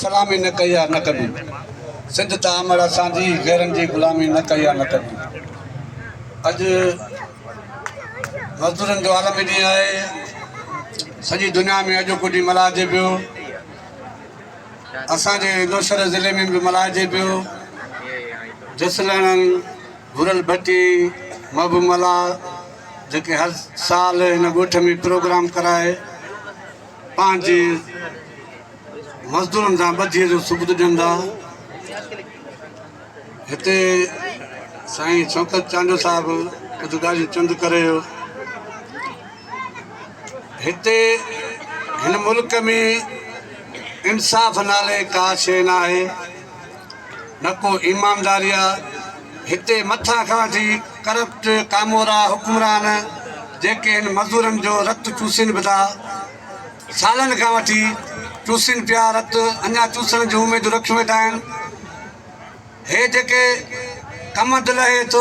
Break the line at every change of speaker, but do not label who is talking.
सलामी न कई आहे न कबी सिंध त अमर असांजी गैरनि जी ग़ुलामी न कई आहे न कबी। अॼु मज़दूरनि जो आलमी ॾींहुं आहे। सॼी दुनिया में अॼु कुझु मल्हाइजे पियो। असांजे नौशहर ज़िले में बि मल्हाइजे पियो। जसलणनि घुरल भट्टी महबूबमला जेके हर साल हिन ॻोठ में प्रोग्राम कराए पंहिंजे मज़दूरनि सां ॿधीअ जो सबूत ॾियनि था। हिते साईं शौकत चांडो साहिबु कुझु ॻाल्हियूं चंद करे वियो। हिते हिन मुल्क में इंसाफ़ नाले का शइ न आहे, न को ईमानदारी आहे। हिते मथां खां वठी करप्ट कामोरा हुकुमरान जेके हिन मज़दूरनि जो रतु चूसीनि बि था, सालनि खां वठी चूसीनि पिया रतु, अञा चूसण जूं उमेदूं रखियूं वेठा आहिनि। हे जेके कम लहे थो